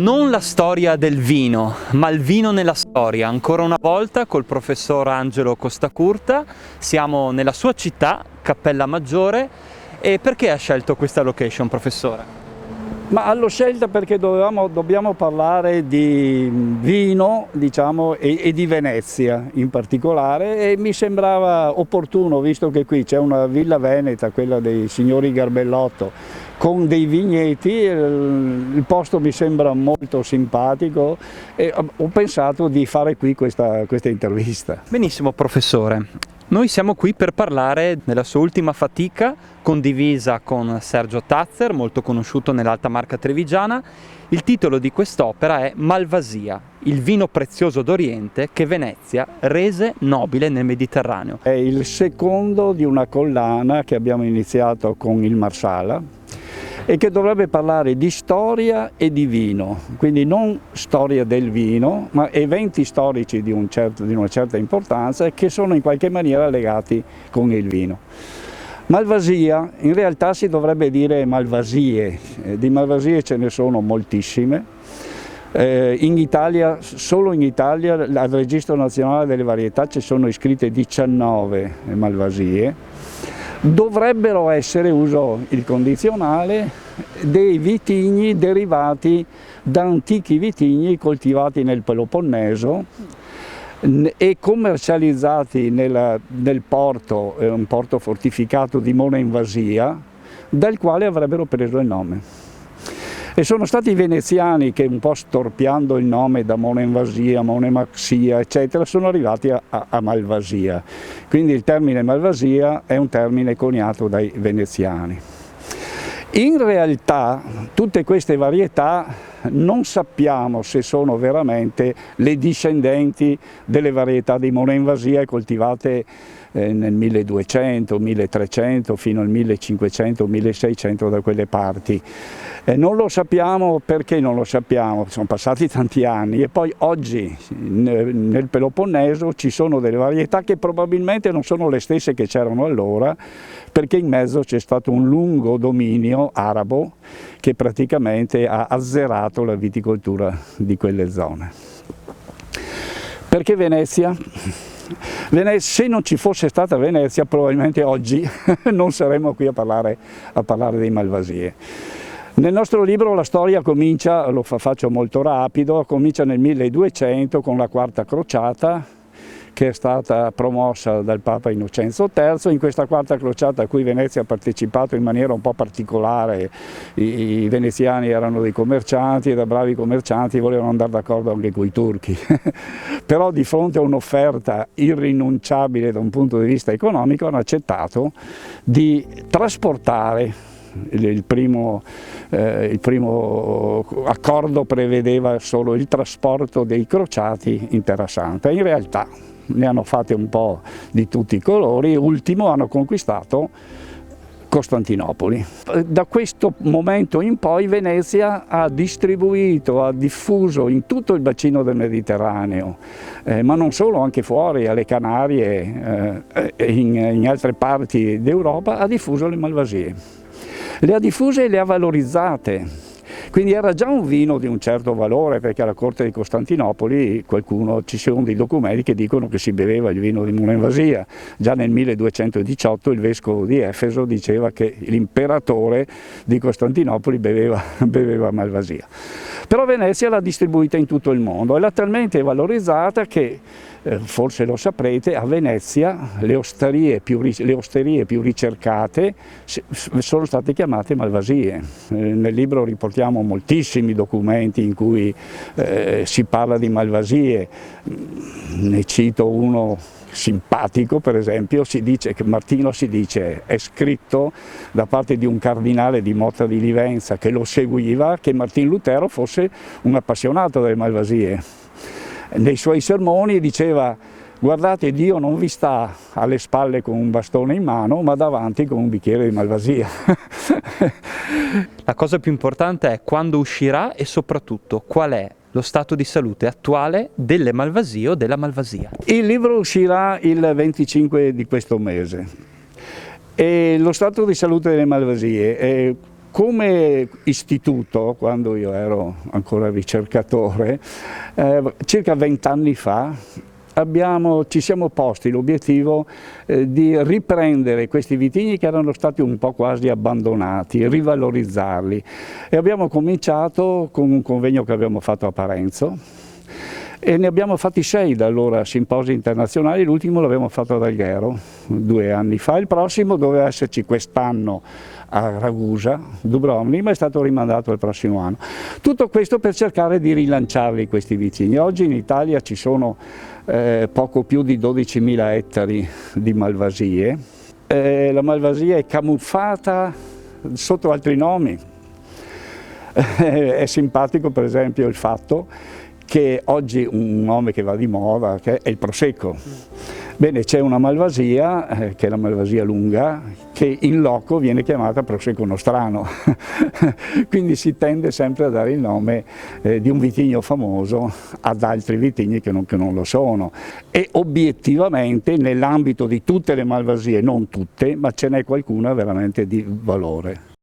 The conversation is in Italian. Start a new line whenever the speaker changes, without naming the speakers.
Non la storia del vino, ma il vino nella storia. Ancora una volta col professor Angelo Costacurta, siamo nella sua città, Cappella Maggiore. E perché ha scelto questa location, professore?
Ma l'ho scelta perché dobbiamo parlare di vino, diciamo, e di Venezia in particolare, e mi sembrava opportuno, visto che qui c'è una villa veneta, quella dei signori Garbellotto, con dei vigneti. Il posto mi sembra molto simpatico e ho pensato di fare qui questa intervista.
Benissimo, professore. Noi siamo qui per parlare della sua ultima fatica, condivisa con Sergio Tazzer, molto conosciuto nell'Alta Marca trevigiana. Il titolo di quest'opera è Malvasia, il vino prezioso d'Oriente che Venezia rese nobile nel Mediterraneo.
È il secondo di una collana che abbiamo iniziato con il Marsala e che dovrebbe parlare di storia e di vino, quindi non storia del vino, ma eventi storici di una certa importanza che sono in qualche maniera legati con il vino. Malvasia, in realtà si dovrebbe dire malvasie, di malvasie ce ne sono moltissime. In Italia, solo in Italia, al Registro Nazionale delle Varietà ci sono iscritte 19 malvasie. Dovrebbero essere, uso il condizionale, dei vitigni derivati da antichi vitigni coltivati nel Peloponneso e commercializzati nel porto, un porto fortificato di Mona Invasia, dal quale avrebbero preso il nome. E sono stati i veneziani che, un po' storpiando il nome da Mona Invasia, Mona Maxia, eccetera, sono arrivati a Malvasia. Quindi il termine Malvasia è un termine coniato dai veneziani. In realtà tutte queste varietà non sappiamo se sono veramente le discendenti delle varietà di Mona Invasia coltivate nel 1200, 1300 fino al 1500, 1600 da quelle parti. Non lo sappiamo. Perché non lo sappiamo? Sono passati tanti anni e poi oggi nel Peloponneso ci sono delle varietà che probabilmente non sono le stesse che c'erano allora, perché in mezzo c'è stato un lungo dominio arabo che praticamente ha azzerato la viticoltura di quelle zone. Perché Venezia? Se non ci fosse stata Venezia, probabilmente oggi non saremmo qui a parlare dei Malvasie. Nel nostro libro la storia comincia, faccio molto rapido, comincia nel 1200 con la Quarta Crociata, che è stata promossa dal Papa Innocenzo III. In questa Quarta Crociata, a cui Venezia ha partecipato in maniera un po' particolare, i veneziani erano dei commercianti e da bravi commercianti volevano andare d'accordo anche con i turchi. Però di fronte a un'offerta irrinunciabile da un punto di vista economico hanno accettato di trasportare. Il primo accordo prevedeva solo il trasporto dei crociati in Terra Santa. In realtà ne hanno fatte un po' di tutti i colori e ultimo hanno conquistato Costantinopoli. Da questo momento in poi Venezia ha distribuito, ha diffuso in tutto il bacino del Mediterraneo, ma non solo, anche fuori, alle Canarie e in altre parti d'Europa, ha diffuso le malvasie. Le ha diffuse e le ha valorizzate. Quindi era già un vino di un certo valore, perché alla corte di Costantinopoli ci sono dei documenti che dicono che si beveva il vino di Mona Invasia. Già nel 1218 il vescovo di Efeso diceva che l'imperatore di Costantinopoli beveva Malvasia. Però Venezia l'ha distribuita in tutto il mondo e l'ha talmente valorizzata che, forse lo saprete, a Venezia le osterie più ricercate sono state chiamate malvasie. Nel libro riportiamo moltissimi documenti in cui si parla di malvasie. Ne cito uno simpatico, per esempio, Martino è scritto da parte di un cardinale di Motta di Livenza che lo seguiva, che Martin Lutero fosse un appassionato delle malvasie. Nei suoi sermoni diceva: guardate, Dio non vi sta alle spalle con un bastone in mano, ma davanti con un bicchiere di malvasia.
La cosa più importante è quando uscirà e soprattutto qual è lo stato di salute attuale delle malvasie o della malvasia.
Il libro uscirà il 25 di questo mese e lo stato di salute delle malvasie è come istituto, quando io ero ancora ricercatore, circa 20 anni fa, ci siamo posti l'obiettivo di riprendere questi vitigni che erano stati un po' quasi abbandonati, rivalorizzarli. E abbiamo cominciato con un convegno che abbiamo fatto a Parenzo e ne abbiamo fatti 6 da allora, simposi internazionali, l'ultimo l'abbiamo fatto ad Alghero 2 anni fa, il prossimo doveva esserci quest'anno a Ragusa, Dubrovnik, ma è stato rimandato al prossimo anno. Tutto questo per cercare di rilanciarli questi vitigni. Oggi in Italia ci sono poco più di 12.000 ettari di malvasie. La malvasia è camuffata sotto altri nomi. È simpatico per esempio il fatto che oggi un nome che va di moda che è il Prosecco. Bene, c'è una malvasia, che è la malvasia lunga, che in loco viene chiamata Prosecco nostrano. Quindi si tende sempre a dare il nome di un vitigno famoso ad altri vitigni che non lo sono. E obiettivamente nell'ambito di tutte le malvasie, non tutte, ma ce n'è qualcuna veramente di valore.